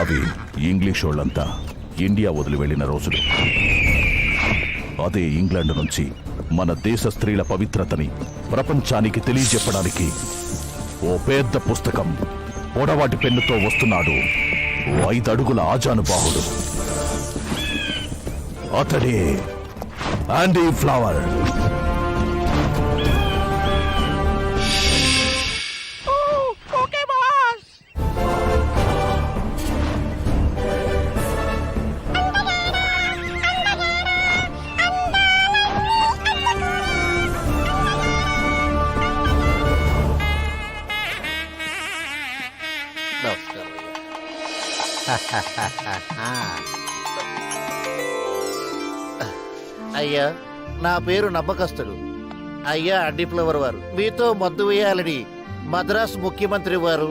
అవి ఇంగ్లీష్ వాళ్ళంతా ఇండియా వదిలి వెళ్ళిన రోజులు. అదే ఇంగ్లాండ్ నుంచి మన దేశ స్త్రీల పవిత్రతని ప్రపంచానికి తెలియజెప్పడానికి ఓ పెద్ద పుస్తకం పొడవాటి పెన్నుతో వస్తున్నాడు. 5 అడుగుల ఆజానుబాహుడు. అతడే ఆండీ ఫ్లవర్. అయ్యా, నా పేరు నమ్మకస్తుడు. అయ్యా అండి ఫ్లవర్ వారు మీతో మద్దు వేయాలని మద్రాస్ ముఖ్యమంత్రి వారు,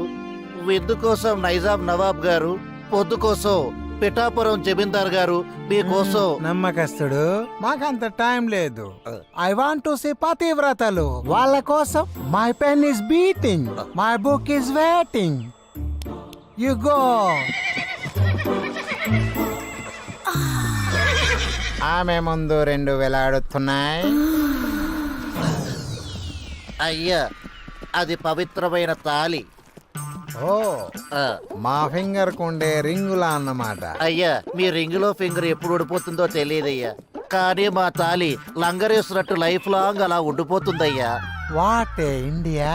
విందు కోసం నైజాం నవాబ్ గారు, పొద్దు కోసం పిఠాపురం జమీందార్ గారు మీకోసం. నమ్మకస్తుడు, మాకంత టైం లేదు. ఐ వాంట్ టు సీ పతివ్రతలు. వాళ్ళ కోసం my pen is beating, my book is waiting. You go. ఆమె ముందు 2 వేలాడుతున్నాయి. అయ్యా, అది పవిత్రమైన తాళి. ఓ, ఆ, మా ఫింగర్ కుండే రింగులా అన్నమాట. అయ్యా, మీ రింగులో ఫింగర్ ఎప్పుడు ఉడిపోతుందో తెలియదయ్యా, కానీ మా తాళి లంగరేసినట్టు లైఫ్ లాంగ్ అలా ఉండిపోతుందయ్యా. What India.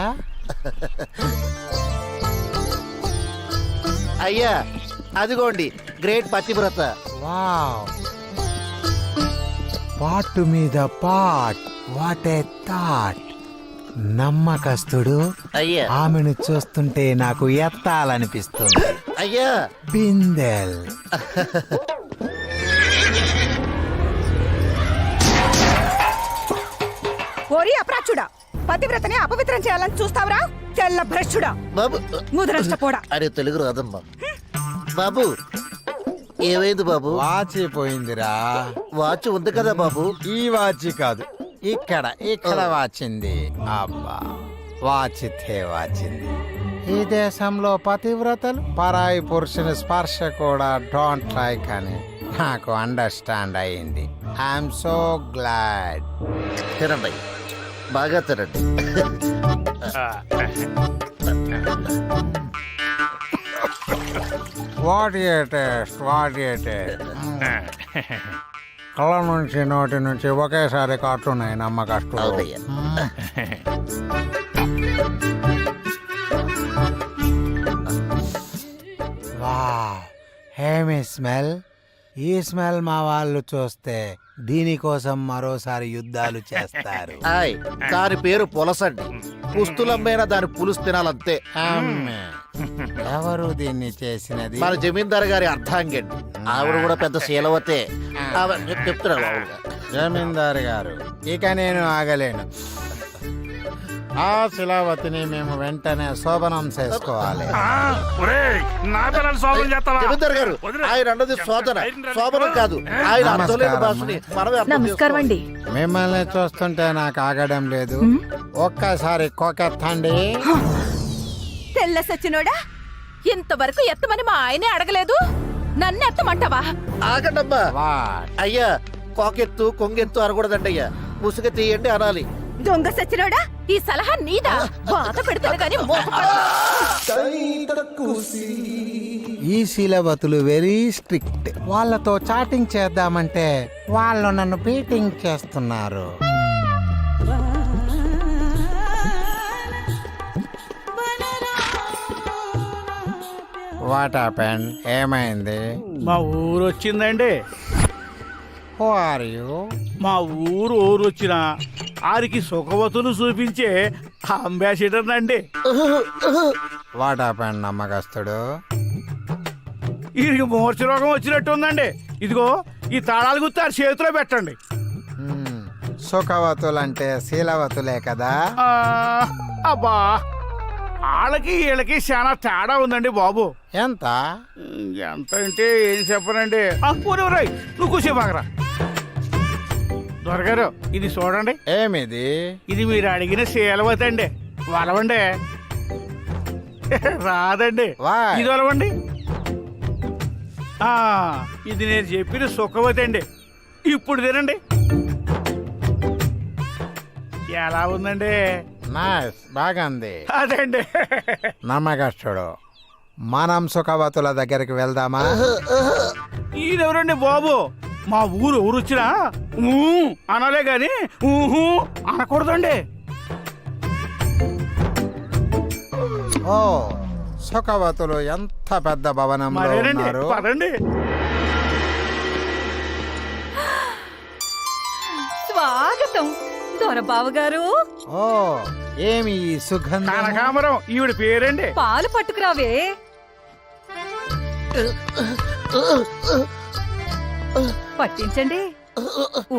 అయ్యా, అదిగోండి గ్రేట్ పతివ్రత. వావ్, పాటు మీద పాట్. What a thought. నమ్మకస్తుడు, అయ్యా, ఆమెను చూస్తుంటే నాకు ఎత్తాలనిపిస్తుంది. అయ్యా, బిందెల్. ఓరి అప్రాచుడా, పతివ్రతని అపవిత్రం చేయాలని చూస్తావరా? తెల్ల భ్రష్టుడా, బాబు. ముదరష్టపోడా. అరే, తెలుగు రాదమ్మా. బాబు, ఏమైంది బాబు? వాచి పోయిందిరా. వాచ్ ఉంది కదా బాబు. ఈ వాచి కాదు, ఇక్కడ వాచింది. అబ్బా, వాచితే వాచింది. ఈ దేశంలో పతివ్రతలు పరాయి పురుషుని స్పర్శ కూడా డోంట్ లైక్ అని నాకు అండర్స్టాండ్ అయింది. I'm so glad. తినండి, బాగా తినండి. What a taste, what a taste. కళ్ళ నుంచి నోటి నుంచి ఒకేసారి కాటున్నాయి నమ్మకస్తుడు. అవునయ్యా. Wow, heavy smell. ఈ స్మెల్ మా వాళ్ళు చూస్తే దీనికోసం మరోసారి యుద్ధాలు చేస్తారు. ఆయ్, దాని పేరు పులసండి. పుస్తులమ్మైనా దాని పులుసు తినాలంతే. అమ్మే. ఎవరు దీన్ని చేసినది? మన జమీందార్ గారి అర్థాంగండి. ఆవిడ కూడా పెద్ద శీలవతే. చెప్తున్నాడు ఆవిడగా. జమీందారు గారు, ఇక నేను ఆగలేను. ఆ శిలావతిని మేము వెంటనే శోభనం చేసుకోవాలి. జమీందార్ గారు, ఆయన అన్నది శోధన, శోభనం కాదు. ఆయన అర్థం లేని భాషని మనమే అర్థం నమస్కారం అండి. మిమ్మల్ని చూస్తుంటే నాకు ఆగడం లేదు. ఒక్కసారి కోకెత్తండి. తెల్ల సచ్చినోడా, ఇంతవరకు ఎత్తమని మా ఆయనే అడగలేదు, నన్ను ఎత్తమంటావా? ఆగండమ్మా. వాట్? అయ్యా, కోకెత్తు కొంగెత్తు అనకూడదండి అయ్యా. ముసుగు తీయండి అనాలి. దొంగ సచ్చినోడా, ఈ సలహా నీదా? బాధ పెడుతుంది కానీ ఈ శీలవతులు వెరీ స్ట్రిక్ట్. వాళ్ళతో చాటింగ్ చేద్దామంటే వాళ్ళు నన్ను బీటింగ్ చేస్తున్నారు. What happened? ఏమైంది? మా ఊరు వచ్చిందండి. Who are you? మా ఊరు వచ్చిన ఆరికి సుఖవతులు చూపించే అంబాసిడర్ అండి. వాట్ హ్యాపెండ్ నమ్మకస్తుడు? వీరికి మూర్ఛ రోగం వచ్చినట్టు ఉందండి. ఇదిగో ఈ తాళాలు గుర్తు ఆ చేతిలో పెట్టండి. సుఖవతులంటే శీలవతులే కదా? అబ్బా, వాళ్ళకి వీళ్ళకి చాలా తేడా ఉందండి బాబు. ఎంత? ఎంత అంటే ఏం చెప్పనండి. పూర్వరాయ్, నువ్వు కూర్చోబాగరా. దొరగారు, ఇది చూడండి. ఏమిది? ఇది మీరు అడిగిన శీలవతి అండి. వలవండి. రాదండి. Why? ఇది వలవండి. ఆ, ఇది నేను చెప్పిన సుఖవతి అండి. ఇప్పుడు తినండి. ఎలా ఉందండి? నైస్, బాగుంది. అదండి. నమ్మకస్తుడు. మనం సుఖవతుల దగ్గరికి వెళ్దామా? ఈయనెవరండి బాబు? మా ఊరు ఎవరు వచ్చినా ఊ అనాలే గాని ఊహు అనకూడదండి. ఓ, సుఖవతులు ఎంత పెద్ద భవనంలో మరేనండి, ఉన్నారు. పదండి. స్వాగతం దొరబాబు గారు. ఓ, ఏమి ఈ సుగంధం? కనకాంబరం ఈవిడ పేరండి. పాలు పట్టుకురావే. పట్టించండి.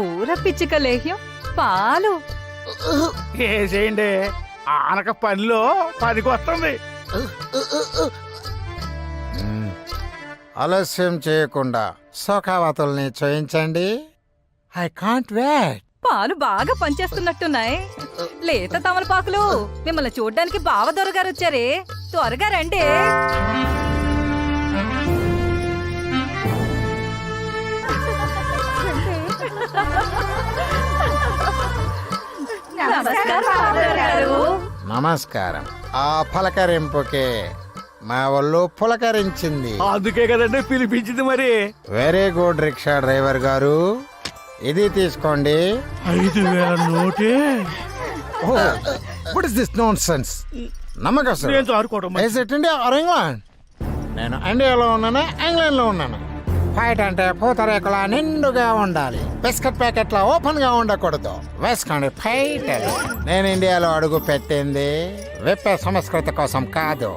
ఊర పిచ్చిక లేహ్యం పాలు. చేసేయండి. ఆనక పనిలో పనికి వస్తుంది. ఆలస్యం చేయకుండా సుఖవతుల్ని చేయించండి. I can't wait. పాలు బాగా పనిచేస్తున్నట్టున్నాయి. లేత తమలపాకులు. మిమ్మల్ని చూడ్డానికి బావ దొరగారు వచ్చారే, త్వరగా రండి. నమస్కారం బావ దొరగారు. నమస్కారం. ఆ పలకరింపుకే మా ఒళ్ళు పులకరించింది. అందుకే కదండి పిలిపించింది. మరి వెరీ గుడ్ రిక్షా డ్రైవర్ గారు, ఇది తీసుకోండి. 5,000 నోటే. What is this nonsense? నమ్మకస్తుడు. నేను చారుకోవడం మరి. Is it India or England? నేను ఇండియాలో ఉన్నాను, ఇంగ్లాండ్ లో ఉన్నాను. ఫైట్ అంటే పూతరేకుల నిండుగా ఉండాలి, బిస్కెట్ ప్యాకెట్ల ఓపెన్ గా ఉండకూడదు. వేసుకోండి ఫైట్. నేను ఇండియాలో అడుగు పెట్టింది విప్పే సంస్కృతి కోసం కాదు,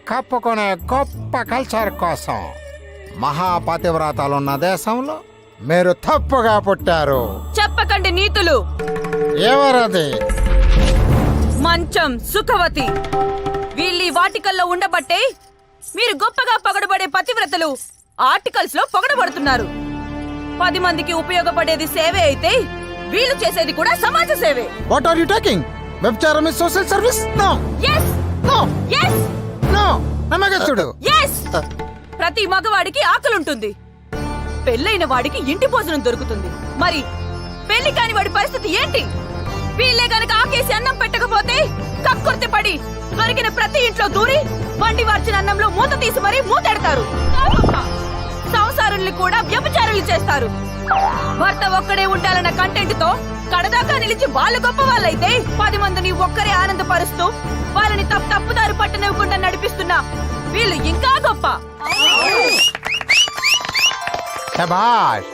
కప్పుకునే గొప్ప కల్చర్ కోసం. మహాపతివ్రతాలున్న దేశంలో మీరు తప్పుగా పుట్టారు. చెప్పకండి నీతులు. ఎవరది? మంచం సుఖవతి. వీళ్ళీ వాటికల్లో ఉండబట్టే మీరు గొప్పగా పొగడబడే పతివ్రతలు ఆర్టికల్స్ లో పొగడబడుతున్నారు. 10 మందికి ఉపయోగపడేది సేవే అయితే వీళ్ళు చేసేది కూడా సమాజ సేవే. What are you talking? వ్యభిచారం is social service? No yes no yes no. నమ్మకస్తుడు. ఎస్. ప్రతి మగవాడికి ఆకలుంటుంది, పెళ్ళైన వాడికి ఇంటి భోజనం దొరుకుతుంది. మరి పెళ్లి కాని వాడి పరిస్థితి ఏంటి? వీళ్ళే గనక ఆకేసి అన్నం పెట్టకపోతే కక్కుర్తి పడి దొరికిన ప్రతి ఇంట్లో దూరి వండి వార్చిన అన్నంలో మూత తీసి మరీ మూతెడతారు. సంసారుల్ని కూడా వ్యభిచారులు చేస్తారు. భర్త ఒక్కడే ఉండాలన్న కంటెంట్ తో కడదాకా నిలిచి వాళ్ళు గొప్ప వాళ్ళైతే 10 మందిని ఒక్కరే ఆనందపరుస్తూ వాళ్ళని తప్పుదారి పట్టనివ్వకుండా నడిపిస్తున్నా వీళ్ళు ఇంకా గొప్ప. శభాష్.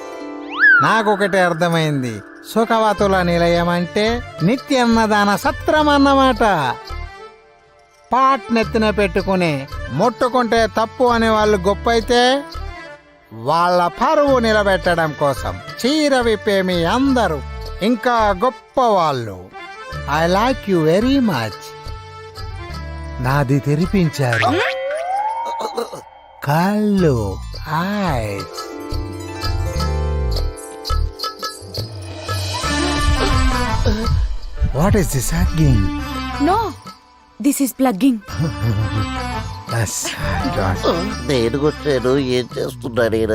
నాకొకటి అర్థమైంది. సుఖవతుల నిలయం అంటే నిత్యన్నదాన సత్రం అన్నమాట. పాట్ నెత్తిన పెట్టుకుని ముట్టుకుంటే తప్పు అనే వాళ్ళు గొప్ప అయితే, వాళ్ళ పరువు నిలబెట్టడం కోసం చీర విప్పే మీ అందరూ ఇంకా గొప్ప వాళ్ళు. I like you very much. నాది తెరిపించారు కళ్ళు, eyes. What is this hugging? No, this is plugging. Yes, God. నేను కొట్టాను, ఏం చేస్తున్నాడు ఈయన?